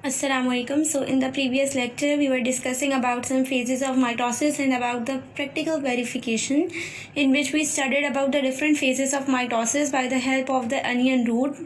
Assalamualaikum. So in the previous lecture we were discussing about some phases of mitosis and about the practical verification, in which we studied about the different phases of mitosis by the help of the onion root.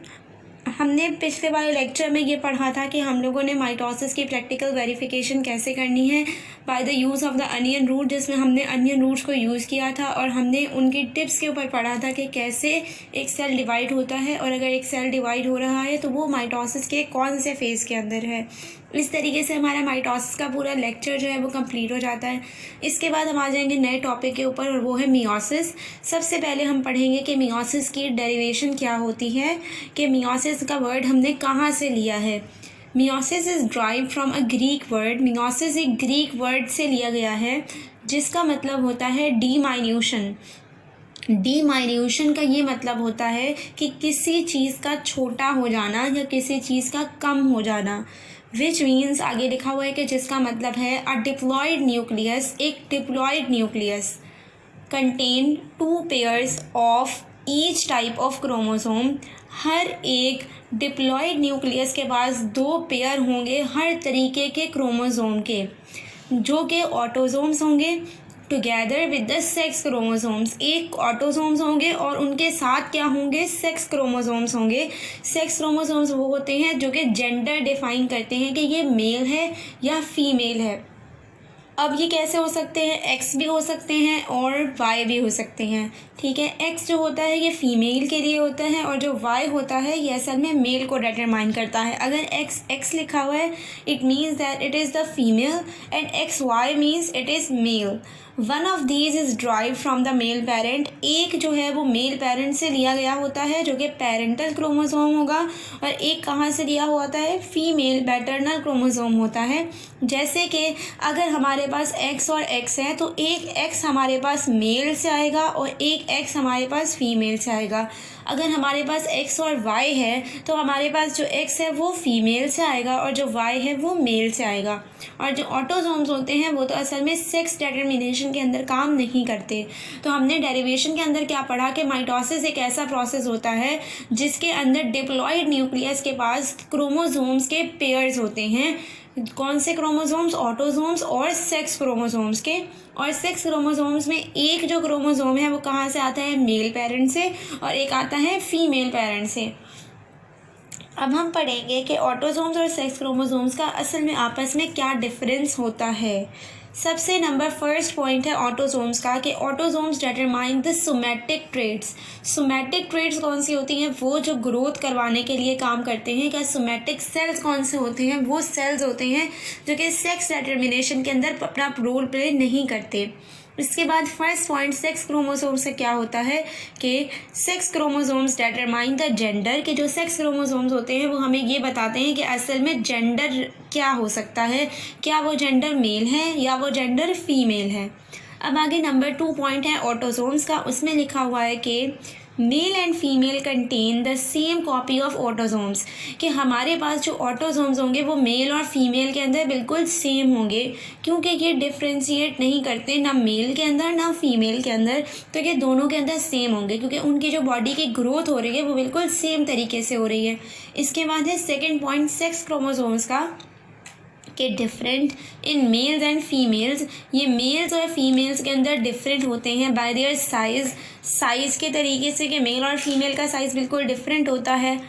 हमने पिछले वाले lecture में ये पढ़ा था कि हम लोगों ने माइटोसिस की प्रैक्टिकल वेरिफिकेशन कैसे करनी है by the use of the onion root, जिसमें हमने अनियन रूट्स को यूज़ किया था और हमने उनकी टिप्स के ऊपर पढ़ा था कि कैसे एक सेल डिवाइड होता है और अगर एक सेल डिवाइड हो रहा है तो वो माइटोसिस के कौन से फेज़ के अंदर है। इस तरीके से हमारा माइटोसिस का पूरा लेक्चर जो है वो कंप्लीट हो जाता है। इसके बाद हम आ जाएंगे नए टॉपिक के ऊपर और वो है मियोसिस। सबसे पहले हम पढ़ेंगे कि मियोसिस की डेरिवेशन क्या होती है, कि मियोसिस का वर्ड हमने कहाँ से लिया है। Meiosis is drive from a Greek word. Meiosis एक ग्रीक वर्ड से लिया गया है जिसका मतलब होता है डीमाइन्यूशन। डीमाइन्यूशन का ये मतलब होता है कि किसी चीज़ का छोटा हो जाना या किसी चीज़ का कम हो जाना, विच मीन्स आगे लिखा हुआ है कि जिसका मतलब है अ डिप्लॉयड न्यूक्लियस। एक diploid nucleus contain 2 pairs of each type of chromosome. हर एक डिप्लॉयड न्यूक्लियस के पास 2 पेयर होंगे हर तरीके के क्रोमोसोम के, जो कि ऑटोसोम्स होंगे together with the sex chromosomes. एक ऑटोसोम्स होंगे और उनके साथ क्या होंगे, सेक्स क्रोमोसोम्स होंगे। सेक्स क्रोमोसोम्स वो होते हैं जो कि जेंडर डिफाइन करते हैं कि ये मेल है या फीमेल है। अब ये कैसे हो सकते हैं, एक्स भी हो सकते हैं और वाई भी हो सकते हैं। ठीक है, एक्स जो होता है ये फीमेल के लिए होता है और जो वाई होता है ये असल में मेल को डिटरमाइन करता है। अगर एक्स लिखा हुआ है it means that it is the female and X Y means it is male. One of these is drive from the male parent. एक जो है वो मेल पेरेंट से लिया गया होता है जो कि पेरेंटल क्रोमोसोम होगा, और एक कहाँ से लिया होता है, फीमेल पैटर्नल क्रोमोसोम होता है। जैसे कि अगर हमारे पास एक्स और एक्स है तो एक एक्स हमारे पास मेल से आएगा और एक एक्स हमारे पास फीमेल से आएगा। अगर हमारे पास एक्स और वाई है तो हमारे पास जो एक्स है वो फीमेल से आएगा और जो वाई है वो मेल से आएगा। और जो ऑटोसोम्स होते हैं वो तो असल में सेक्स डिटरमिनेशन के अंदर काम नहीं करते। तो हमने डेरिवेशन के अंदर क्या पढ़ा कि माइटोसिस एक ऐसा प्रोसेस होता है जिसके अंदर डिप्लॉयड न्यूक्लियस के पास क्रोमोसोम्स के पेयर्स होते हैं। कौन से क्रोमोसोम्स, ऑटोसोम्स और सेक्स क्रोमोसोम्स के। और सेक्स क्रोमोसोम्स में एक जो क्रोमोसोम है वो कहाँ से आता है, मेल पेरेंट से, और एक आता है फीमेल पेरेंट से। अब हम पढ़ेंगे कि ऑटोसोम्स और सेक्स क्रोमोसोम्स का असल में आपस में क्या डिफरेंस होता है। सबसे नंबर फर्स्ट पॉइंट है ऑटोसोम्स का, कि autosomes determine the somatic traits. Somatic traits कौन सी होती हैं, वो जो ग्रोथ करवाने के लिए काम करते हैं। क्या सोमैटिक सेल्स कौन से होते हैं, वो सेल्स होते हैं जो कि सेक्स डिटरमिनेशन के अंदर अपना रोल प्ले नहीं करते। इसके बाद फर्स्ट पॉइंट सेक्स क्रोमोसोम्स से क्या होता है कि sex chromosomes determine the gender, के जो सेक्स क्रोमोसोम्स होते हैं वो हमें ये बताते हैं कि असल में जेंडर क्या हो सकता है, क्या वो जेंडर मेल है या वो जेंडर फीमेल है। अब आगे नंबर 2 पॉइंट है ऑटोसोम्स का, उसमें लिखा हुआ है कि male and female contain the same copy of autosomes, कि हमारे पास जो ऑटोसोम्स होंगे वो मेल और फीमेल के अंदर बिल्कुल सेम होंगे, क्योंकि ये डिफ्रेंशिएट नहीं करते ना मेल के अंदर ना फीमेल के अंदर, तो ये दोनों के अंदर सेम होंगे क्योंकि उनकी जो बॉडी की ग्रोथ हो रही है वो बिल्कुल सेम तरीके से हो रही है। इसके बाद है सेकेंड पॉइंट सेक्स क्रोमोसोम्स का, के different in males and females. ये मेल्स और फीमेल्स के अंदर डिफरेंट होते हैं बाय देयर साइज़ के तरीके से, कि मेल और फीमेल का साइज़ बिल्कुल डिफरेंट होता है।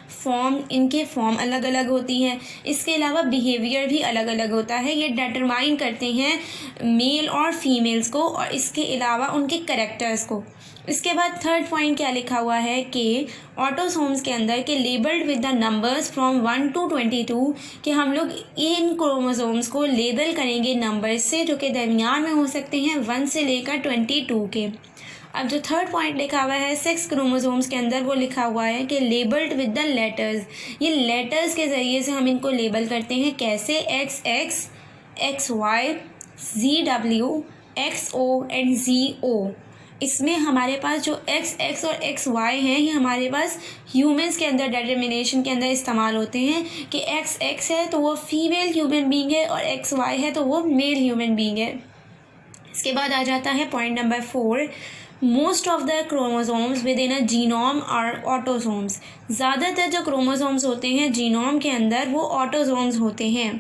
इनके फॉर्म अलग अलग होती हैं। इसके अलावा बिहेवियर भी अलग अलग होता है। ये डिटरमाइन करते हैं मेल और फीमेल्स को और इसके अलावा उनके करेक्टर्स को। इसके बाद थर्ड पॉइंट क्या लिखा हुआ है कि ऑटोसोम्स के अंदर के labelled with the numbers from 1 to 22, कि हम लोग इन क्रोमोसोम्स को लेबल करेंगे नंबर्स से जो कि दरमियान में हो सकते हैं 1 से लेकर 22 के। अब जो थर्ड पॉइंट लिखा हुआ है सेक्स क्रोमोसोम्स के अंदर, वो लिखा हुआ है कि लेबल्ड विद द लेटर्स। ये लेटर्स के ज़रिए से हम इनको लेबल करते हैं। कैसे, XX, XY, ZW, XO and ZO। इसमें हमारे पास जो XX और XY हैं ये हमारे पास ह्यूमंस के अंदर डिटरमिनेशन के अंदर इस्तेमाल होते हैं, कि XX है तो वो फीमेल ह्यूमन बीइंग है और XY है तो वो मेल ह्यूमन बीइंग है। इसके बाद आ जाता है point number 4, most of the chromosomes within a genome are autosomes. ज़्यादातर जो क्रोमोसोम्स होते हैं जीनोम के अंदर वो ऑटोसोम्स होते हैं।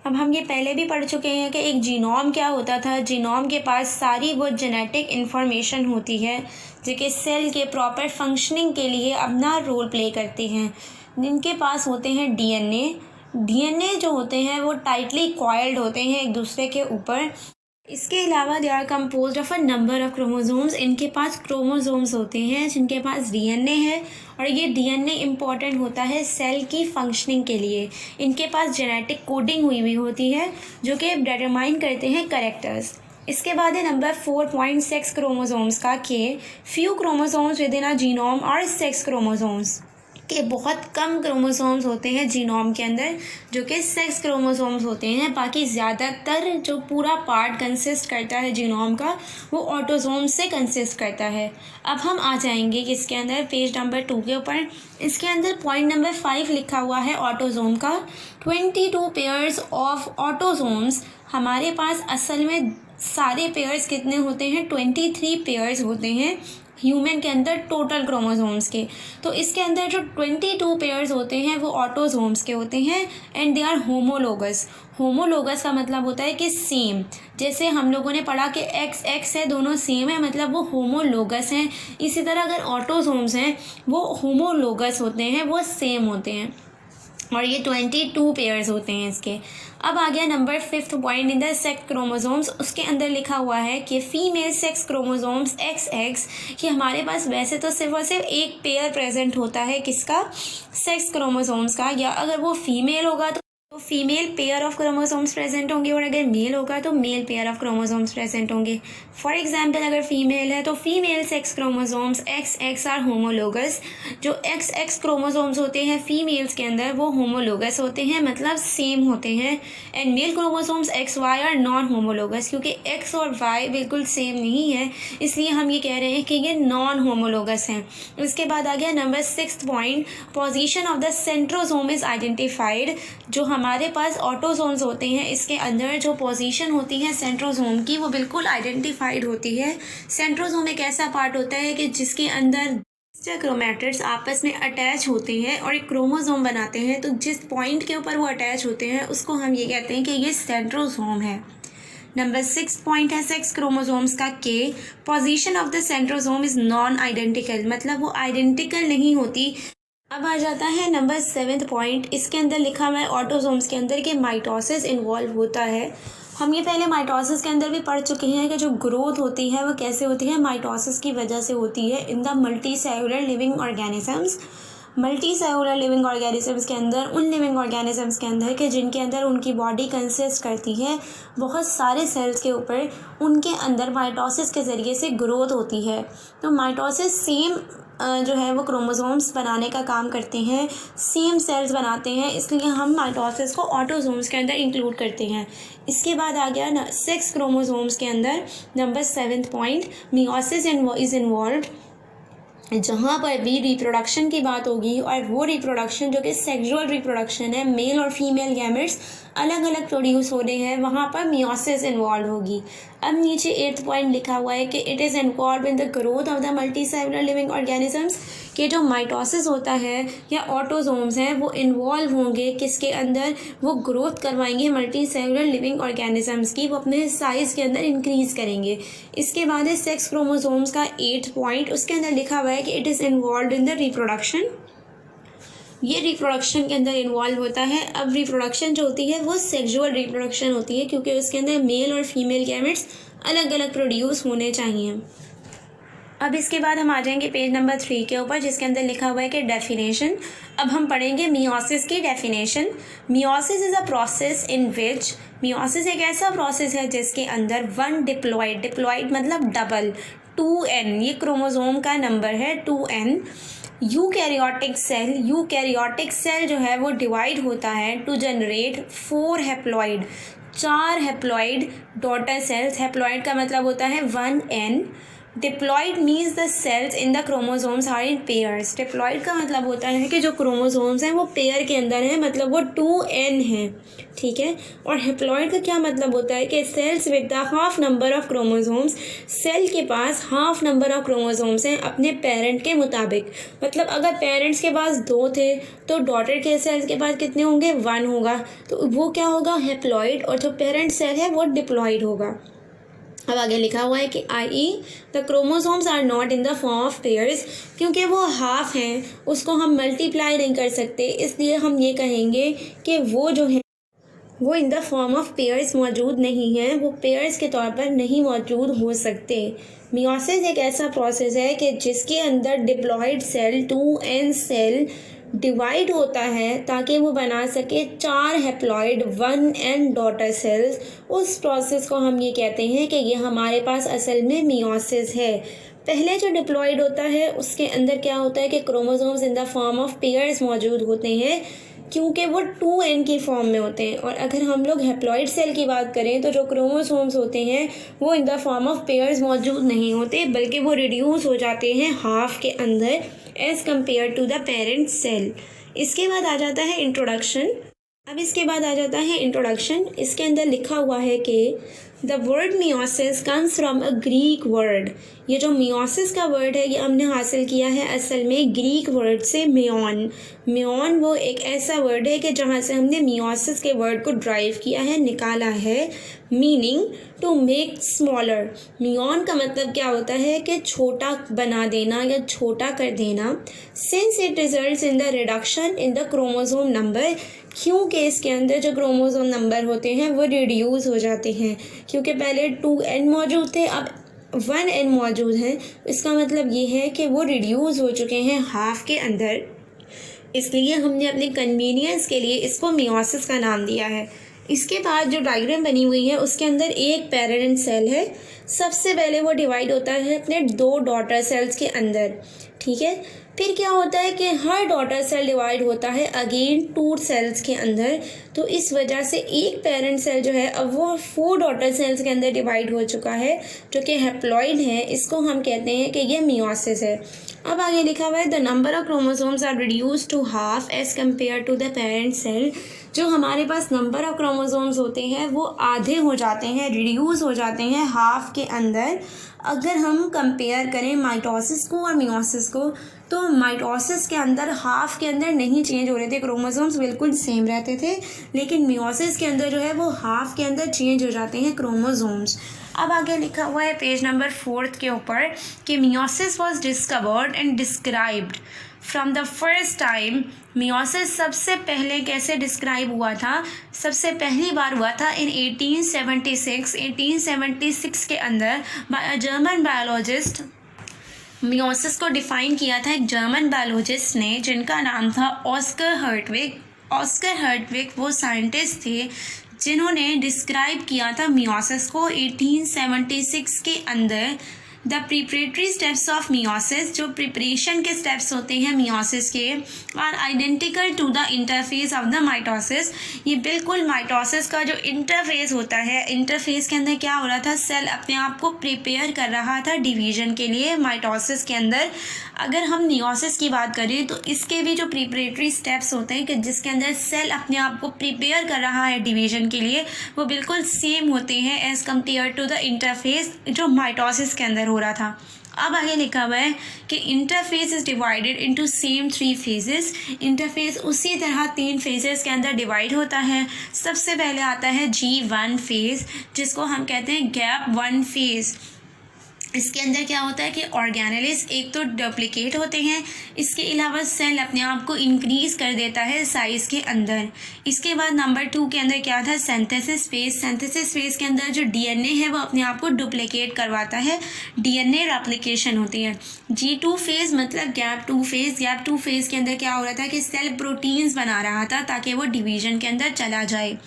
अब हम ये पहले भी पढ़ चुके हैं कि एक जीनोम क्या होता था। जीनोम के पास सारी वो जेनेटिक इन्फॉर्मेशन होती है जो कि सेल के प्रॉपर फंक्शनिंग के लिए अपना रोल प्ले करते हैं। जिनके पास होते हैं डीएनए जो होते हैं वो टाइटली कॉइल्ड होते हैं एक दूसरे के ऊपर। इसके अलावा they are composed of a number of chromosomes. इनके पास क्रोमोसोम्स होते हैं जिनके पास डीएनए है, और ये डीएनए इम्पॉर्टेंट होता है सेल की फंक्शनिंग के लिए। इनके पास जेनेटिक कोडिंग हुई होती है जो कि डिटरमाइन करते हैं कैरेक्टर्स। इसके बाद है नंबर 4 पॉइंट सेक्स क्रोमोसोम्स का के few chromosomes within a genome और सेक्स क्रोमोसोम्स के बहुत कम क्रोमोसोम्स होते हैं जीनोम के अंदर जो कि सेक्स क्रोमोसोम्स होते हैं। बाकी ज़्यादातर जो पूरा पार्ट कंसिस्ट करता है जीनोम का वो ऑटोसोम्स से कंसिस्ट करता है। अब हम आ जाएंगे कि इसके अंदर पेज नंबर 2 के ऊपर। इसके अंदर पॉइंट नंबर 5 लिखा हुआ है ऑटोसोम का। 22 पेयर्स ऑफ ऑटोसोम्स। हमारे पास असल में सारे पेयर्स कितने होते हैं? 23 पेयर्स होते हैं ह्यूमन के अंदर टोटल क्रोमोसोम्स के। तो इसके अंदर जो 22 पेयर्स होते हैं वो ऑटोसोम्स के होते हैं and they are homologous. Homologous का मतलब होता है कि सेम। जैसे हम लोगों ने पढ़ा कि एक्स एक्स है, दोनों सेम है, मतलब वो होमोलोगस हैं। इसी तरह अगर ऑटोसोम्स हैं वो होमोलोगस होते हैं, वो सेम होते हैं, और ये 22 पेयर्स होते हैं इसके। अब आ गया number 5 point in the sex chromosomes. उसके अंदर लिखा हुआ है कि फीमेल सेक्स क्रोमोसोम्स XX कि हमारे पास वैसे तो सिर्फ और सिर्फ एक पेयर प्रेजेंट होता है किसका? सेक्स क्रोमोसोम्स का। या अगर वो फीमेल होगा तो female pair of chromosomes present होंगे, और अगर मेल होगा तो male pair of chromosomes present होंगे। फॉर एग्जाम्पल अगर फीमेल है तो female sex chromosomes XX are homologous. जो XX क्रोमोसोम्स होते हैं फीमेल्स के अंदर वो होमोलोगस होते हैं, मतलब सेम होते हैं। And male chromosomes XY are non homologous, क्योंकि X और Y बिल्कुल सेम नहीं है, इसलिए हम ये कह रहे हैं कि ये नॉन होमोलोगस हैं। इसके बाद आ गया number 6 point, position of the centrosome is identified. जो हमारे पास ऑटोसोम्स होते हैं इसके अंदर जो पोजीशन होती है सेंट्रोसोम की वो बिल्कुल आइडेंटिफाइड होती है। सेंट्रोसोम एक ऐसा पार्ट होता है कि जिसके अंदर क्रोमैटिड्स आपस में अटैच होते हैं और एक क्रोमोसोम बनाते हैं। तो जिस पॉइंट के ऊपर वो अटैच होते हैं उसको हम ये कहते हैं कि ये सेंट्रोसोम है। नंबर 6 पॉइंट है सेक्स क्रोमोसोम्स का के position of the centrosome is non identical, मतलब वो आइडेंटिकल नहीं होती। अब आ जाता है नंबर 7 पॉइंट। इसके अंदर लिखा हुआ है ऑटोसोम्स के अंदर कि माइटोसिस इन्वॉल्व होता है। हम ये पहले माइटोसिस के अंदर भी पढ़ चुके हैं कि जो ग्रोथ होती है वो कैसे होती है, माइटोसिस की वजह से होती है in the multi cellular living organisms. Multi cellular living organisms के अंदर, उन लिविंग ऑर्गेनिजम्स के अंदर कि जिनके अंदर उनकी बॉडी कंसिस्ट करती है बहुत सारे सेल्स के ऊपर, उनके अंदर माइटोसिस के ज़रिए से ग्रोथ होती है। तो माइटोसिस सेम जो है वो क्रोमोसोम्स बनाने का काम करते हैं, सेम सेल्स बनाते हैं, इसलिए हम माइटोसिस को ऑटोसोम्स के अंदर इंक्लूड करते हैं। इसके बाद आ गया सेक्स क्रोमोसोम्स के अंदर number 7 point, meiosis is involve. जहाँ पर भी रिप्रोडक्शन की बात होगी और वो रिप्रोडक्शन जो कि सेक्सुअल रिप्रोडक्शन है, मेल और फीमेल गैमेट्स अलग अलग प्रोड्यूस हो रहे हैं, वहाँ पर मियोसिस इन्वॉल्व होगी। अब नीचे 8th पॉइंट लिखा हुआ है कि it is involve in the growth of the multi cellular living organisms, कि जो माइटोसिस होता है या ऑटोसोम्स हैं वो इन्वॉल्व होंगे किसके अंदर, वो ग्रोथ करवाएंगे मल्टी सेलुलर लिविंग ऑर्गेनिजम्स की, वो अपने साइज़ के अंदर इंक्रीज़ करेंगे। इसके बाद है सेक्स क्रोमोसोम्स का 8th पॉइंट। उसके अंदर लिखा हुआ है कि it is involve in the reproduction. ये रिप्रोडक्शन के अंदर इन्वॉल्व होता है। अब रिप्रोडक्शन जो होती है वो सेक्सुअल रिप्रोडक्शन होती है, क्योंकि उसके अंदर मेल और फीमेल गैमेट्स अलग अलग प्रोड्यूस होने चाहिए। अब इसके बाद हम आ जाएंगे पेज नंबर 3 के ऊपर, जिसके अंदर लिखा हुआ है कि डेफिनेशन। अब हम पढ़ेंगे मियोसिस की definition. Meiosis is a process in which, meiosis एक ऐसा प्रोसेस है जिसके अंदर वन डिप्लॉयड, डिप्लॉयड मतलब डबल, 2n ये क्रोमोसोम का नंबर है 2n, यूकैरियोटिक सेल जो है वो डिवाइड होता है to generate 4 haploid, 4 haploid daughter cells. Haploid का मतलब होता है 1n, diploid means the cells in the chromosomes are in pairs. Diploid का मतलब होता है कि जो क्रोमोसोम्स हैं वो पेयर के अंदर हैं, मतलब वो 2n है, ठीक है। और हेप्लॉइड का क्या मतलब होता है कि cells with the half number of chromosomes, cell के पास हाफ नंबर ऑफ क्रोमोसोम्स हैं अपने पेरेंट के मुताबिक। मतलब अगर पेरेंट्स के पास 2 थे तो डॉटर के सेल्स के पास कितने होंगे, 1 होगा, तो वो क्या होगा, हेप्लॉइड। और जो पेरेंट सेल है वो डिप्लॉइड होगा। अब आगे लिखा हुआ है कि I the chromosomes are not in the form of pairs, क्योंकि वो हाफ हैं उसको हम मल्टीप्लाई नहीं कर सकते, इसलिए हम ये कहेंगे कि वो जो है वो इन द फॉर्म ऑफ पेयर्स मौजूद नहीं है, वो पेयर्स के तौर पर नहीं मौजूद हो सकते। मियोसिस एक ऐसा प्रोसेस है कि जिसके अंदर diploid cell 2n cell divide होता है ताकि वो बना सके 4 हेप्लॉइड 1n डॉटर सेल्स। उस प्रोसेस को हम ये कहते हैं कि ये हमारे पास असल में मियोसिस है। पहले जो डिप्लॉइड होता है उसके अंदर क्या होता है कि chromosomes in the form of pairs मौजूद होते हैं, क्योंकि वो 2n की फॉर्म में होते हैं। और अगर हम लोग हेप्लॉइड सेल की बात करें तो जो क्रोमोसोम्स होते हैं वो इन द फॉर्म ऑफ पेयर्स मौजूद नहीं होते, बल्कि वो रिड्यूस हो जाते हैं हाफ के अंदर as compare to the parent cell. इसके बाद आ जाता है इंट्रोडक्शन। अब इसके बाद आ जाता है इंट्रोडक्शन। इसके अंदर लिखा हुआ है कि the word meiosis comes from a Greek word. ये जो मियोसिस का वर्ड है ये हमने हासिल किया है असल में ग्रीक वर्ड से, मियोन। मियोन वो एक ऐसा वर्ड है कि जहाँ से हमने मियोसिस के वर्ड को ड्राइव किया है, निकाला है। Meaning to make smaller. मियोन का मतलब क्या होता है कि छोटा बना देना या छोटा कर देना। Since it results in the reduction in the chromosome number, क्योंकि इसके अंदर जो क्रोमोसोम नंबर होते हैं वो रिड्यूस हो जाते हैं, क्योंकि पहले 2n मौजूद थे अब 1n मौजूद हैं। इसका मतलब ये है कि वो रिड्यूस हो चुके हैं हाफ के अंदर, इसलिए हमने अपने कन्वीनियंस के लिए इसको मियोसिस का नाम दिया है। इसके बाद जो डायग्राम बनी हुई है उसके अंदर एक पेरेंट सेल है। सबसे पहले वो डिवाइड होता है अपने 2 डॉटर सेल्स के अंदर, ठीक है। फिर क्या होता है कि हर डॉटर सेल डिवाइड होता है अगेन 2 सेल्स के अंदर। तो इस वजह से एक पेरेंट सेल जो है अब वो 4 डॉटर सेल्स के अंदर डिवाइड हो चुका है, जो कि हेप्लॉइड है। इसको हम कहते हैं कि ये मियोसिस है। अब आगे लिखा हुआ है the number of chromosomes are reduce to half as compare to the parent cell. जो हमारे पास नंबर ऑफ क्रोमोसोम्स होते हैं वो आधे हो जाते हैं, रिड्यूस हो जाते हैं हाफ के अंदर। अगर हम कंपेयर करें माइटोसिस को और मियोसिस को, तो माइटोसिस के अंदर हाफ के अंदर नहीं चेंज हो रहे थे, क्रोमोसोम्स बिल्कुल सेम रहते थे। लेकिन मियोसिस के अंदर जो है वो हाफ के अंदर चेंज हो जाते हैं क्रोमोसोम्स। अब आगे लिखा हुआ है पेज नंबर 4 के ऊपर कि meiosis was discovered and described from the first time. Meiosis सबसे पहले कैसे डिस्क्राइब हुआ था, सबसे पहली बार हुआ था इन 1876 के अंदर by a German biologist. Meiosis को डिफ़ाइन किया था एक जर्मन बायोलॉजिस्ट ने जिनका नाम था ऑस्कर हर्टविग। ऑस्कर हर्टविग वो साइंटिस्ट थे जिन्होंने डिस्क्राइब किया था मियोसिस को 1876 के अंदर। The preparatory steps of meiosis, जो प्रिपरेशन के स्टेप्स होते हैं मियोसिस के, are identical to the interphase of the mitosis. ये बिल्कुल माइटोसिस का जो इंटरफेस होता है, इंटरफेस के अंदर क्या हो रहा था, सेल अपने आप को प्रिपेयर कर रहा था डिवीजन के लिए माइटोसिस के अंदर। अगर हम मियोसिस की बात करें तो इसके भी जो प्रिपरेटरी स्टेप्स होते हैं कि जिसके अंदर सेल अपने आप को प्रिपेयर कर रहा है डिवीजन के लिए, वो बिल्कुल सेम होते हैं as compare to the interphase जो माइटोसिस के अंदर हो रहा था। अब आगे लिखा हुआ है कि interface is divided into same 3 phases. Interface उसी तरह 3 फेजेस के अंदर डिवाइड होता है। सबसे पहले आता है G1 फेज, जिसको हम कहते हैं गैप 1 फेज। इसके अंदर क्या होता है कि ऑर्गेनेलिस एक तो डुप्लिकेट होते हैं, इसके अलावा सेल अपने आप को इंक्रीज़ कर देता है साइज़ के अंदर। इसके बाद नंबर 2 के अंदर क्या था, सिंथेसिस फेज। सिंथेसिस फेज के अंदर जो डीएनए है वो अपने आप को डुप्लिकेट करवाता है, डीएनए रेप्लिकेशन होती है। G2 फेज मतलब गैप 2 फेज। गैप 2 फेज के अंदर क्या हो रहा था कि सेल प्रोटीन्स बना रहा था ताकि वो डिवीजन के अंदर चला जाए।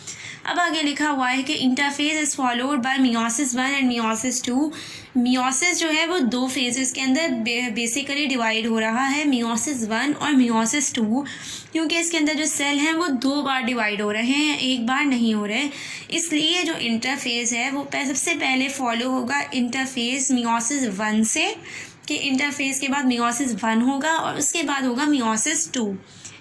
अब आगे लिखा हुआ है कि interphase is followed by meiosis 1 and meiosis 2। Meiosis जो है वो दो फेजेस के अंदर बेसिकली डिवाइड हो रहा है, मियोसिस 1 और मियोसिस 2, क्योंकि इसके अंदर जो सेल हैं वो 2 बार डिवाइड हो रहे हैं, एक बार नहीं हो रहे। इसलिए जो इंटरफेज है वो सबसे पहले फॉलो होगा इंटरफेज मियोसिस 1 से, कि इंटरफेज के बाद मियोसिस 1 होगा और उसके बाद होगा मियोसिस 2।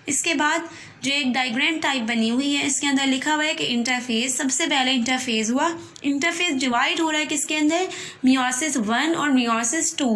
इसके बाद जो एक डायग्राम टाइप बनी हुई है इसके अंदर लिखा हुआ है कि इंटरफेज, सबसे पहले इंटरफेज हुआ, इंटरफेज डिवाइड हो रहा है किसके अंदर, मियोसिस 1 और मियोसिस 2।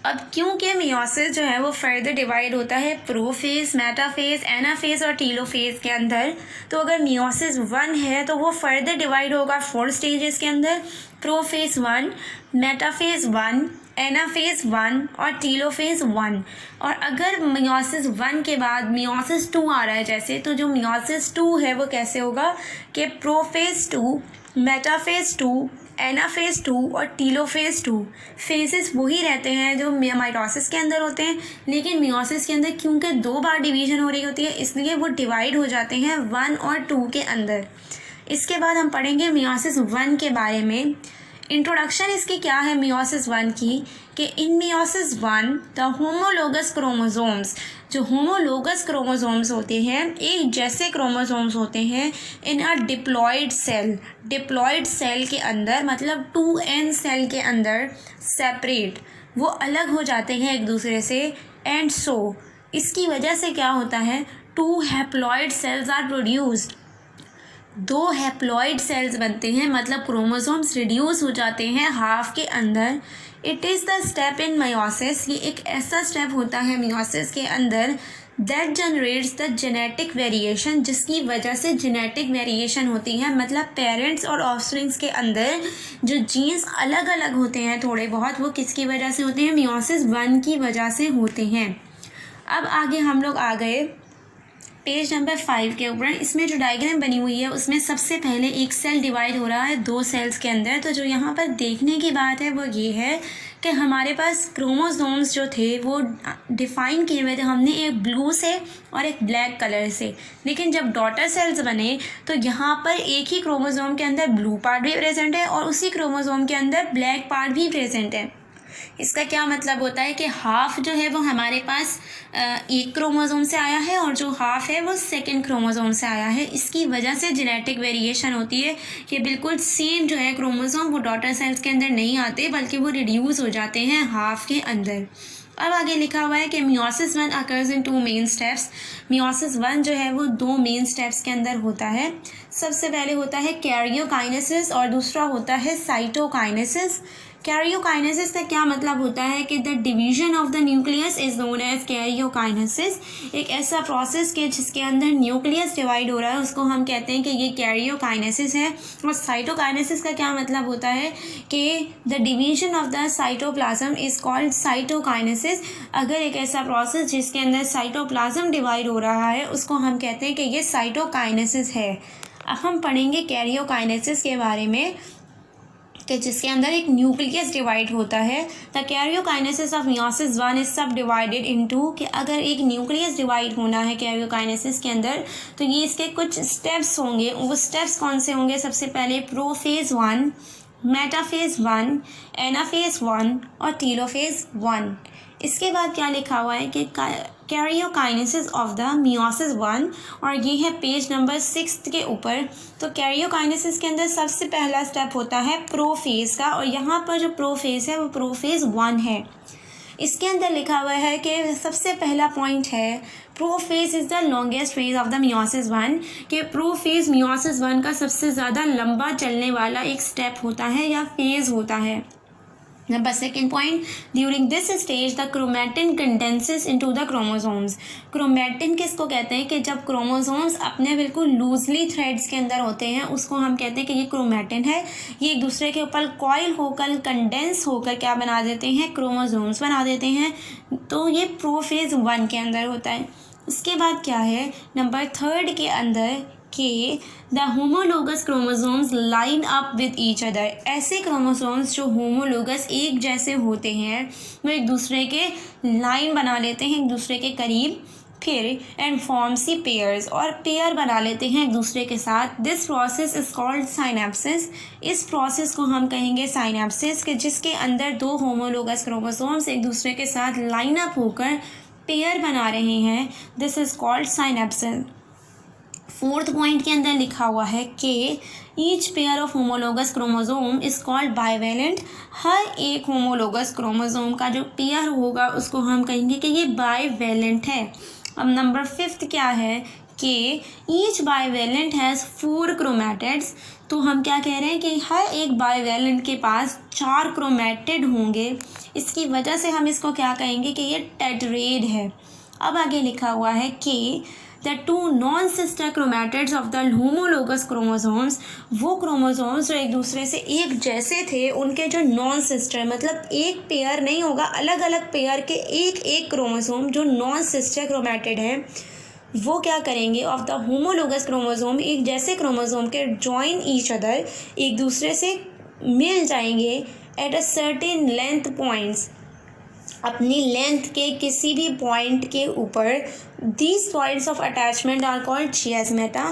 अब क्योंकि मियोसिस जो है वो फर्दर डिवाइड होता है प्रोफेज, मेटाफेज, एनाफेज और टीलोफेज के अंदर, तो अगर मियोसिस 1 है तो वो फर्दर डिवाइड होगा 4 स्टेजेस के अंदर, प्रोफेज 1, मेटाफेज 1, एनाफेज 1 और टीलोफेज 1। और अगर मियोसिस 1 के बाद मियोसिस 2 आ रहा है जैसे, तो जो मियोसिस 2 है वो कैसे होगा कि प्रोफेज 2, मेटाफेज 2, एनाफेज 2 और टीलोफेज 2 फेजेस वही रहते हैं जो माइटोसिस के अंदर होते हैं, लेकिन मियोसिस के अंदर क्योंकि 2 बार डिवीजन हो रही होती है इसलिए वो डिवाइड हो जाते हैं 1 और 2 के अंदर। इसके बाद हम पढ़ेंगे मियोसिस 1 के बारे में। इंट्रोडक्शन इसकी क्या है मियोसिस 1 की, कि in meiosis 1 the homologous chromosomes, जो होमोलोगस क्रोमोसोम्स होते हैं, एक जैसे क्रोमोसोम्स होते हैं, in a diploid cell, diploid cell के अंदर मतलब 2n सेल के अंदर सेपरेट, वो अलग हो जाते हैं एक दूसरे से। एंड सो इसकी वजह से क्या होता है, 2 haploid cells are produced, 2 haploid cells बनते हैं, मतलब क्रोमोसोम्स रिड्यूस हो जाते हैं हाफ के अंदर। It is the step in meiosis, ये एक ऐसा स्टेप होता है मियोसिस के अंदर that generates the genetic variation, जिसकी वजह से जेनेटिक वेरिएशन होती है, मतलब पेरेंट्स और ऑफस्प्रिंग्स के अंदर जो जीन्स अलग अलग होते हैं थोड़े बहुत, वो किसकी वजह से होते हैं, मियोसिस 1 की वजह से होते हैं। अब आगे हम लोग आ गए पेज नंबर 5 के ऊपर। इसमें जो डायग्राम बनी हुई है उसमें सबसे पहले एक सेल डिवाइड हो रहा है 2 सेल्स के अंदर। तो जो यहाँ पर देखने की बात है वो ये है कि हमारे पास क्रोमोसोम्स जो थे वो डिफ़ाइन किए हुए थे हमने एक ब्लू से और एक ब्लैक कलर से, लेकिन जब डॉटर सेल्स बने तो यहाँ पर एक ही क्रोमोसोम के अंदर ब्लू पार्ट भी प्रेजेंट है और उसी क्रोमोसोम के अंदर ब्लैक पार्ट भी प्रेजेंट है। इसका क्या मतलब होता है कि हाफ जो है वो हमारे पास एक क्रोमोसोम से आया है और जो हाफ है वो सेकंड क्रोमोसोम से आया है। इसकी वजह से जेनेटिक वेरिएशन होती है कि बिल्कुल सेम जो है क्रोमोसोम वो डॉटर सेल्स के अंदर नहीं आते बल्कि वो रिड्यूस हो जाते हैं हाफ के अंदर। अब आगे लिखा हुआ है कि meiosis 1 occurs in 2 main steps. Meiosis 1 जो है वो 2 मेन स्टेप्स के अंदर होता है। सबसे पहले होता है कैरियोकाइनेसिस और दूसरा होता है साइटोकाइनेसिस। कैरियोकाइनेसिस का क्या मतलब होता है कि the division of the nucleus is known as karyokinesis. एक ऐसा प्रोसेस के जिसके अंदर न्यूक्लियस डिवाइड हो रहा है उसको हम कहते हैं कि ये कैरियोकाइनेसिस है। और साइटोकाइनेसिस का क्या मतलब होता है कि the division of the cytoplasm is called cytokinesis. अगर एक ऐसा प्रोसेस जिसके अंदर साइटोप्लाज्म डिवाइड हो रहा है उसको हम कहते हैं कि ये साइटोकाइनेसिस है। अब हम पढ़ेंगे कैरियोकाइनेसिस के बारे में कि जिसके अंदर एक न्यूक्लियस डिवाइड होता है। The karyokinesis of meiosis 1 is सब डिवाइडेड इनटू, कि अगर एक न्यूक्लियस डिवाइड होना है कैरियोकाइनेसिस के अंदर तो ये इसके कुछ स्टेप्स होंगे। वो स्टेप्स कौन से होंगे, सबसे पहले प्रोफेज 1, मेटाफेज 1, एनाफेज 1 और टीलोफेज 1। इसके बाद क्या लिखा हुआ है कि कैरियोकाइनेसिस ऑफ द मियोसिस 1, और ये है पेज नंबर 6 के ऊपर। तो कैरियोकाइनेसिस के अंदर सबसे पहला स्टेप होता है प्रोफेज का, और यहाँ पर जो प्रोफेज है वो प्रोफेज 1 है। इसके अंदर लिखा हुआ है कि सबसे पहला पॉइंट है prophase is the longest phase of the meiosis 1, कि प्रोफेज मियोसिस 1 का सबसे ज़्यादा लंबा चलने वाला एक स्टेप होता है या फेज होता है। Number 2 point, during this stage the chromatin condenses into the chromosomes। Chromatin किसको कहते हैं कि जब क्रोमोसोम्स अपने बिल्कुल लूजली थ्रेड्स के अंदर होते हैं उसको हम कहते हैं कि ये क्रोमेटिन है। ये एक दूसरे के ऊपर कॉइल होकर कंडेंस होकर क्या बना देते हैं, क्रोमोसोम्स बना देते हैं। तो ये प्रोफेज 1 के अंदर होता है। उसके बाद क्या है नंबर 3 के अंदर कि the homologous chromosomes line up with each other. ऐसे क्रोमोसोम्स जो होमोलोगस एक जैसे होते हैं वो एक दूसरे के लाइन बना लेते हैं एक दूसरे के करीब। फिर एंड फॉर्म्स दी पेयर्स, और पेयर बना लेते हैं एक दूसरे के साथ। This process is called synapsis. इस प्रोसेस को हम कहेंगे साइनेप्सिस, कि जिसके अंदर दो होमोलोगस क्रोमोसोम्स एक दूसरे के साथ लाइन अप होकर पेयर बना रहे हैं। This is called synapsis. Fourth point के अंदर लिखा हुआ है कि each pair of homologous chromosome is called bivalent. हर एक होमोलोगस क्रोमोसोम का जो पेयर होगा उसको हम कहेंगे कि ये बाइवेलेंट है। अब नंबर 5 क्या है कि ईच बाइवेलेंट हैज़ 4 क्रोमैटिड्स। तो हम क्या कह रहे हैं कि हर एक बाइवेलेंट के पास 4 क्रोमैटिड होंगे। इसकी वजह से हम इसको क्या कहेंगे कि ये टेट्रेड है। अब आगे लिखा हुआ है कि the 2 non sister chromatids of the homologous chromosomes, वो क्रोमोसोम्स जो एक दूसरे से एक जैसे थे उनके जो नॉन सिस्टर, मतलब एक पेयर नहीं होगा, अलग अलग पेयर के एक एक क्रोमोसोम जो नॉन सिस्टर क्रोमैटिड है, वो क्या करेंगे ऑफ द होमोलोगस क्रोमोसोम, एक जैसे क्रोमोसोम के जॉइन ईच अदर, एक दूसरे से मिल जाएंगे at a certain length points, अपनी लेंथ के किसी भी पॉइंट के ऊपर। These points of attachment are called chiasmata.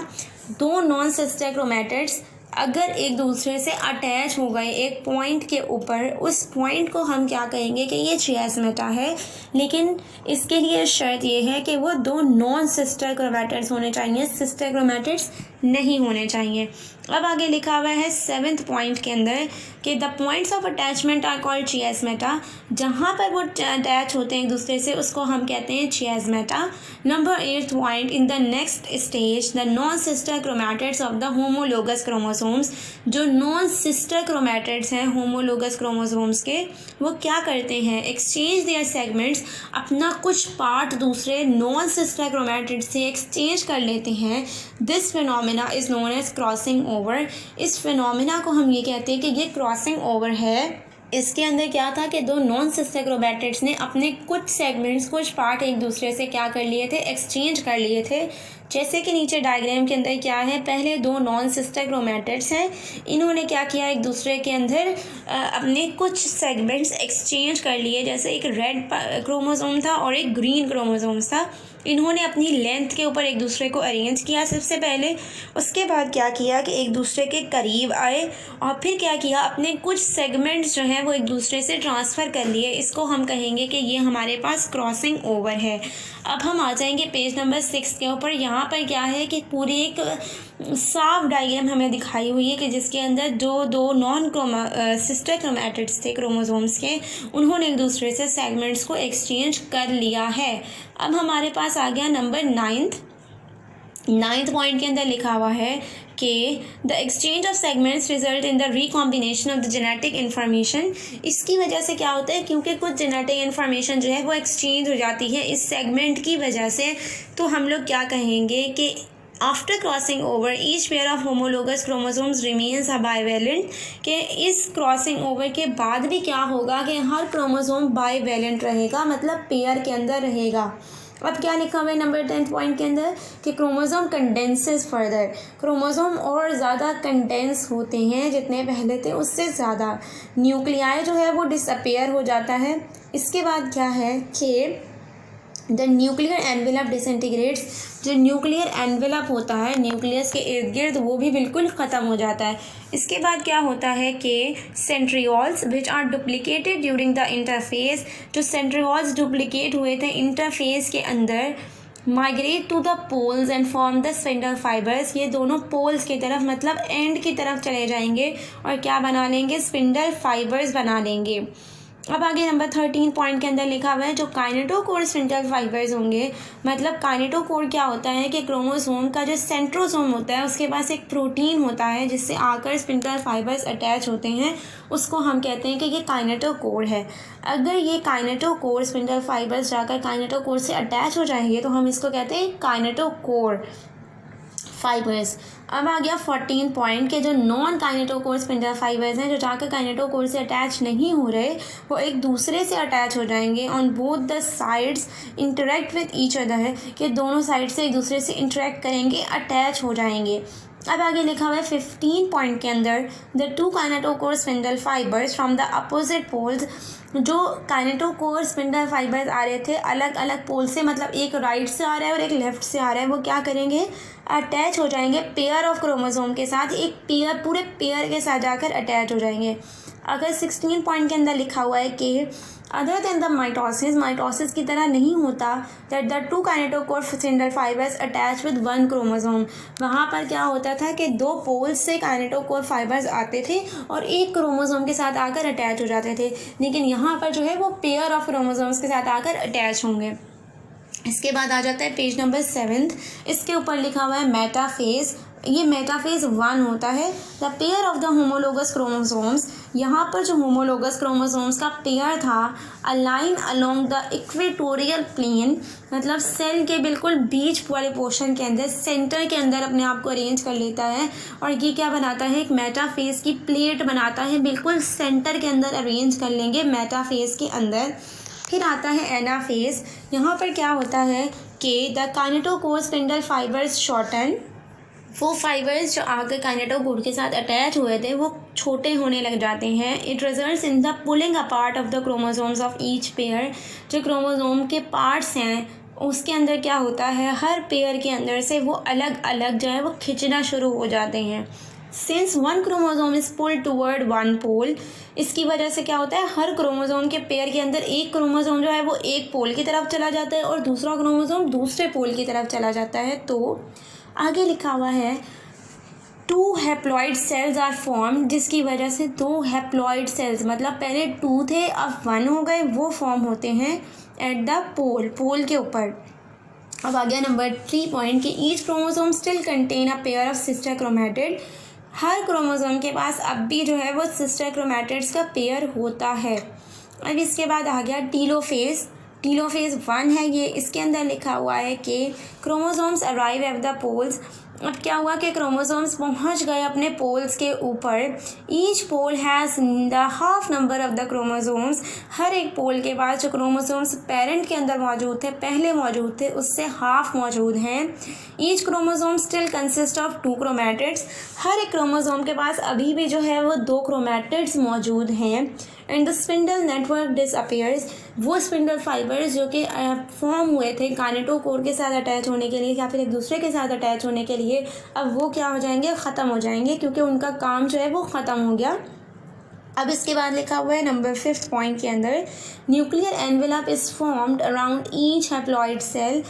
दो नॉन सिस्टर क्रोमैटिड्स अगर एक दूसरे से अटैच हो गए एक पॉइंट के ऊपर, उस पॉइंट को हम क्या कहेंगे कि ये चियास्मेटा है। लेकिन इसके लिए शर्त ये है कि वो दो नॉन सिस्टर क्रोमैटिड्स होने चाहिए, सिस्टर क्रोमैटिड्स नहीं होने चाहिए। अब आगे लिखा हुआ है 7th पॉइंट के अंदर कि the points of attachment are called chiasmata. जहाँ पर वो अटैच होते हैं एक दूसरे से उसको हम कहते हैं chiasmata. Number 8th point, in the next stage the non sister chromatids of the homologous chromosomes, जो नॉन सिस्टर क्रोमैटिड्स हैं होमोलोगस क्रोमोसोम्स के, वो क्या करते हैं, एक्सचेंज देयर सेगमेंट्स, अपना कुछ पार्ट दूसरे नॉन सिस्टर क्रोमैटिड से एक्सचेंज कर लेते हैं। This phenomena is known as crossing over. इस फिनोमिना को हम ये कहते हैं कि ये क्रॉसिंग ओवर है। इसके अंदर क्या था कि दो नॉन सिस्टर क्रोमैटिड्स ने अपने कुछ सेगमेंट्स, कुछ पार्ट एक दूसरे से क्या कर लिए थे, एक्सचेंज कर लिए थे। जैसे कि नीचे डायग्राम के अंदर क्या है, पहले दो नॉन सिस्टर क्रोमैटिड्स हैं, इन्होंने क्या किया, एक दूसरे के अंदर अपने कुछ सेगमेंट्स एक्सचेंज कर लिए। जैसे एक रेड क्रोमोसोम था और एक ग्रीन क्रोमोसोम था, इन्होंने अपनी लेंथ के ऊपर एक दूसरे को अरेंज किया सबसे पहले। उसके बाद क्या किया कि एक दूसरे के करीब आए और फिर क्या किया, अपने कुछ सेगमेंट्स जो हैं वो एक दूसरे से ट्रांसफ़र कर लिए। इसको हम कहेंगे कि ये हमारे पास क्रॉसिंग ओवर है। अब हम आ जाएंगे पेज नंबर 6 के ऊपर। यहाँ पर क्या है कि पूरी एक साफ डायग्राम हमें दिखाई हुई है कि जिसके अंदर दो नॉन सिस्टर क्रोमैटिड्स थे क्रोमोसोम्स के, उन्होंने एक दूसरे से सेगमेंट्स को एक्सचेंज कर लिया है। अब हमारे पास आ गया नंबर 9th पॉइंट के अंदर लिखा हुआ है कि the exchange of segments result in the recombination of the genetic information. इसकी वजह से क्या होता है, क्योंकि कुछ जेनेटिक इन्फॉर्मेशन जो है वो एक्सचेंज हो जाती है इस सेगमेंट की वजह से, तो हम लोग क्या कहेंगे कि after crossing over each pair of homologous chromosomes remains a bivalent, कि इस क्रॉसिंग ओवर के बाद भी क्या होगा कि हर क्रोमोसोम बाइवेलेंट रहेगा, मतलब पेयर के अंदर रहेगा। अब क्या लिखा हुआ है नंबर 10th पॉइंट के अंदर कि क्रोमोसोम कंडेंसेस फर्दर, क्रोमोसोम और ज़्यादा कंडेंस होते हैं, जितने पहले थे उससे ज़्यादा। न्यूक्लियाई जो है वो डिसअपेयर हो जाता है। इसके बाद क्या है कि द न्यूक्लियर एनवेलप डिसइंटीग्रेट्स, जो न्यूक्लियर एनवेलप होता है न्यूक्लियस के इर्द गिर्द, वो भी बिल्कुल ख़त्म हो जाता है। इसके बाद क्या होता है कि centrioles which are duplicated during the interphase, जो सेंट्रियोल्स डुप्लीकेट हुए थे इंटरफेस के अंदर, migrate to the poles and form the spindle fibres, ये दोनों पोल्स की तरफ मतलब एंड की तरफ चले जाएंगे और क्या बना लेंगे, स्पिंडल फाइबर्स बना लेंगे। अब आगे नंबर 13 पॉइंट के अंदर लिखा हुआ है जो काइनेटोकोर स्पिंडल फाइबर्स होंगे, मतलब काइनेटोकोर क्या होता है कि क्रोमोसोम का जो सेंट्रोसोम होता है उसके पास एक प्रोटीन होता है जिससे आकर स्पिंडल फाइबर्स अटैच होते हैं, उसको हम कहते हैं कि ये काइनेटोकोर है। अगर ये काइनेटोकोर स्पिंडल फाइबर्स जाकर काइनेटोकोर से अटैच हो जाएंगे तो हम इसको कहते हैं काइनेटोकोर फाइबर्स। अब आ गया 14 पॉइंट के जो नॉन काइनेटोकोर स्पिंडल फाइबर्स हैं, जो जाकर काइनेटोकोर से अटैच नहीं हो रहे, वो एक दूसरे से अटैच हो जाएंगे on both the sides interact with each other, कि दोनों साइड से एक दूसरे से इंटरेक्ट करेंगे, अटैच हो जाएंगे। अब आगे लिखा हुआ है 15 पॉइंट के अंदर, the two kinetochore spindle fibres from the opposite poles, जो काइनेटोकोर स्पिंडल फाइबर्स आ रहे थे अलग अलग पोल से, मतलब एक राइट से आ रहा है और एक लेफ्ट से आ रहा है, वो क्या करेंगे, अटैच हो जाएंगे पेयर ऑफ क्रोमोसोम के साथ, एक पेयर पूरे पेयर के साथ जाकर अटैच हो जाएंगे। अगर 16 पॉइंट के अंदर लिखा हुआ है कि अदर देन द माइटोसिस की तरह नहीं होता, that the two kinetochore spindle fibres attach with one chromosome, वहाँ पर क्या होता था कि दो पोल्स से काइनेटोकोर फाइबर्स आते थे और एक क्रोमोसोम के साथ आकर अटैच हो जाते थे, लेकिन यहाँ पर जो है वो पेयर ऑफ क्रोमोसोम्स के साथ आकर अटैच होंगे। इसके बाद आ जाता है पेज नंबर 7, इसके ऊपर लिखा हुआ है मेटाफेज। ये मेटाफेज 1 होता है, the pair of the homologous chromosomes, यहाँ पर जो होमोलोगस क्रोमोसोम्स का पेयर था align along the equatorial plane, मतलब सेल के बिल्कुल बीच वाले पोर्शन के अंदर सेंटर के अंदर अपने आप को अरेंज कर लेता है, और ये क्या बनाता है, एक मेटाफेज की प्लेट बनाता है, बिल्कुल सेंटर के अंदर अरेंज कर लेंगे मेटाफेज के अंदर। फिर आता है एनाफेज, यहाँ पर क्या होता है कि the kinetochore spindle fibres shorten, वो फाइबर्स जो आकर काइनेटोकोर के साथ अटैच हुए थे वो छोटे होने लग जाते हैं। It results in the pulling apart of the chromosomes of each pair, जो क्रोमोसोम के पार्ट्स हैं उसके अंदर क्या होता है, हर पेयर के अंदर से वो अलग अलग जो है वो खिंचना शुरू हो जाते हैं। Since one chromosome is pull toward one pole, इसकी वजह से क्या होता है, हर क्रोमोसोम के पेयर के अंदर एक क्रोमोसोम जो है वो एक पोल की तरफ चला जाता है और दूसरा क्रोमोसोम दूसरे पोल की तरफ चला जाता है। तो आगे लिखा हुआ है 2 हैप्लॉइड सेल्स आर फॉर्म, जिसकी वजह से 2 हैप्लॉइड सेल्स, मतलब पहले 2 थे अब 1 हो गए, वो फॉर्म होते हैं एट द पोल के ऊपर। अब आ गया नंबर 3 पॉइंट कि each chromosome still contain a pair of sister chromatid, her chromosome के पास अब भी जो है वो सिस्टर क्रोमैटिड्स का पेयर होता है। अब इसके बाद आ गया टीलोफेज 1 है ये, इसके अंदर लिखा हुआ है कि chromosomes arrive at the poles. अब क्या हुआ कि क्रोमोसोम्स पहुंच गए अपने पोल्स के ऊपर। Each pole has the half number of the chromosomes, हर एक पोल के पास जो क्रोमोसोम्स पेरेंट के अंदर मौजूद थे, पहले मौजूद थे, उससे हाफ मौजूद हैं। Each chromosome still consist of 2 chromatids, हर एक क्रोमोसोम के पास अभी भी जो है वो 2 क्रोमैटिड्स मौजूद हैं। And the spindle network disappears, वो स्पिंडल फाइबर्स जो कि फॉर्म हुए थे काइनेटोकोर के साथ अटैच होने के लिए या फिर एक दूसरे के साथ अटैच होने के लिए, अब वो क्या हो जाएंगे, ख़त्म हो जाएंगे, क्योंकि उनका काम जो है वो ख़त्म हो गया। अब इसके बाद लिखा हुआ है नंबर 5 पॉइंट के अंदर, nuclear envelope is formed around each haploid cell,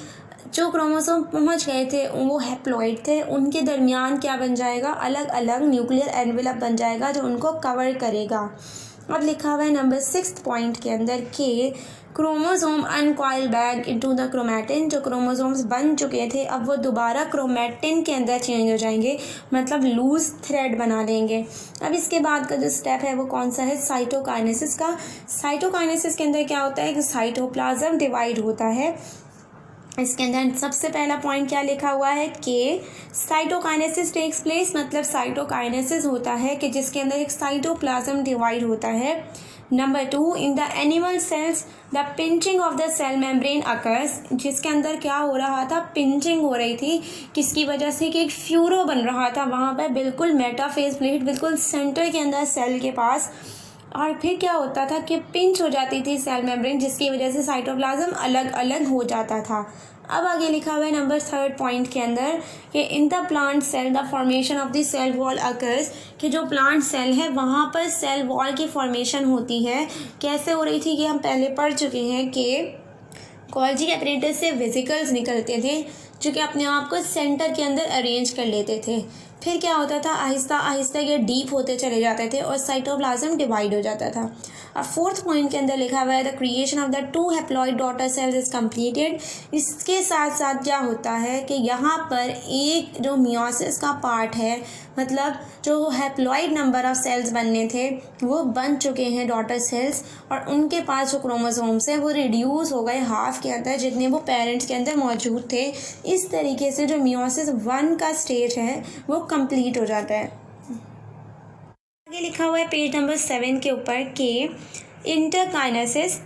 जो क्रोमोसोम पहुंच गए थे वो हैप्लॉइड थे, उनके दरमियान क्या बन जाएगा, अलग अलग न्यूक्लियर एनवेलप बन जाएगा जो उनको कवर करेगा। अब लिखा हुआ है नंबर 6 पॉइंट के अंदर कि chromosome uncoil back into the chromatin, जो क्रोमोसोम्स बन चुके थे अब वो दोबारा क्रोमैटिन के अंदर चेंज हो जाएंगे, मतलब लूज थ्रेड बना लेंगे। अब इसके बाद का जो स्टेप है वो कौन सा है, साइटोकाइनेसिस का। साइटोकाइनेसिस के अंदर क्या होता है कि साइटोप्लाज्म डिवाइड होता है। इसके अंदर सबसे पहला पॉइंट क्या लिखा हुआ है कि साइटोकाइनेसिस टेक्स प्लेस, मतलब साइटोकाइनेसिस होता है कि जिसके अंदर एक साइटोप्लाज्म डिवाइड होता है। Number 2, in the animal cells the pinching of the cell membrane occurs, जिसके अंदर क्या हो रहा था, पिंचिंग हो रही थी, किसकी वजह से कि एक फ्यूरो बन रहा था वहाँ पर, बिल्कुल मेटाफेज प्लेट बिल्कुल सेंटर के अंदर सेल के पास, और फिर क्या होता था कि पिंच हो जाती थी सेल मेम्ब्रेन, जिसकी वजह से साइटोप्लाज्म अलग अलग हो जाता था। अब आगे लिखा हुआ है नंबर 3 पॉइंट के अंदर कि in the plant cell the formation of the cell wall occurs, कि जो प्लांट सेल है वहाँ पर सेल वॉल की फॉर्मेशन होती है। कैसे हो रही थी कि हम पहले पढ़ चुके हैं कि गोल्जी एपरेटस से वेसिकल्स निकलते थे जो कि अपने आप को सेंटर के अंदर अरेंज कर लेते थे। फिर क्या होता था, आहिस्ता आहिस्ता ये डीप होते चले जाते थे और साइटोप्लाज्म डिवाइड हो जाता था। अब 4th पॉइंट के अंदर लिखा हुआ है the creation of the 2 haploid daughter sales is completed. इसके साथ साथ क्या होता है कि यहाँ पर एक जो मियोसिस का पार्ट है, मतलब जो हैप्लॉइड नंबर ऑफ सेल्स बनने थे वो बन चुके हैं डॉटर सेल्स, और उनके पास जो क्रोमोसोम्स हैं वो रिड्यूस हो गए हाफ के अंदर जितने वो पेरेंट्स के अंदर मौजूद थे। इस तरीके से जो मियोसिस 1 का स्टेज है वो कंप्लीट हो जाता है। आगे लिखा हुआ है पेज नंबर 7 के ऊपर कि इंटरकाइनेसिस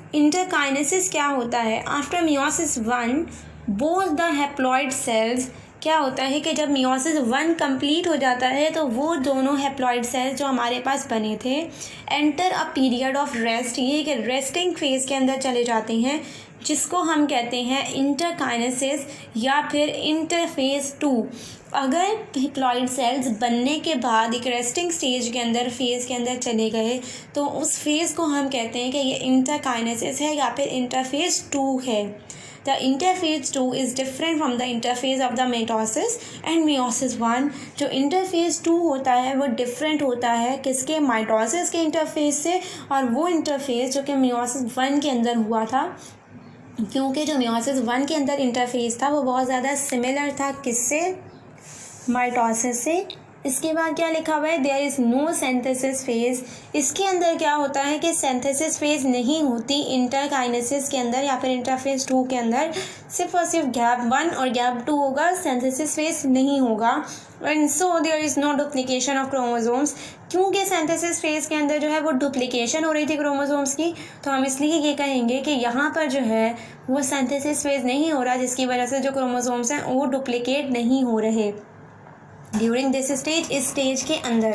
क्या होता है। After meiosis 1 both the haploid cells क्या होता है कि जब मियोसिस 1 कंप्लीट हो जाता है तो वो दोनों हैप्लॉइड सेल्स जो हमारे पास बने थे enter a period of rest, ये एक रेस्टिंग फेज के अंदर चले जाते हैं, जिसको हम कहते हैं इंटरकाइनेसिस या फिर इंटरफेज 2। अगर हैप्लॉइड सेल्स बनने के बाद एक रेस्टिंग स्टेज के अंदर फेज़ के अंदर चले गए तो उस फेज़ को हम कहते हैं कि ये इंटरकाइनेसिस है या फिर इंटरफेज 2 है। The interphase 2 is different from the interphase of the mitosis and meiosis 1। जो interphase 2 होता है वो different होता है किसके, माइटोसिस के इंटरफेज से, और वो इंटरफेज जो कि meiosis 1 के अंदर हुआ था, क्योंकि जो meiosis 1 के अंदर इंटरफेज था वो बहुत ज़्यादा सिमिलर था किससे, माइटोसिस से। इसके बाद क्या लिखा हुआ है, there is no synthesis phase. इसके अंदर क्या होता है कि सिंथेसिस फेज नहीं होती इंटरकाइनेसिस के अंदर या फिर इंटरफेज 2 के अंदर, सिर्फ और सिर्फ गैप 1 और गैप 2 होगा, सिंथेसिस फेज नहीं होगा। And so there is no duplication of chromosomes. क्योंकि सिंथेसिस फेज के अंदर जो है वो डुप्लीकेशन हो रही थी क्रोमोसोम्स की, तो हम इसलिए ये कहेंगे कि यहाँ पर जो है वो सिंथेसिस फेज नहीं हो रहा, जिसकी वजह से जो क्रोमोसोम्स हैं वो डुप्लीकेट नहीं हो रहे ड्यूरिंग दिस स्टेज, इस स्टेज के अंदर।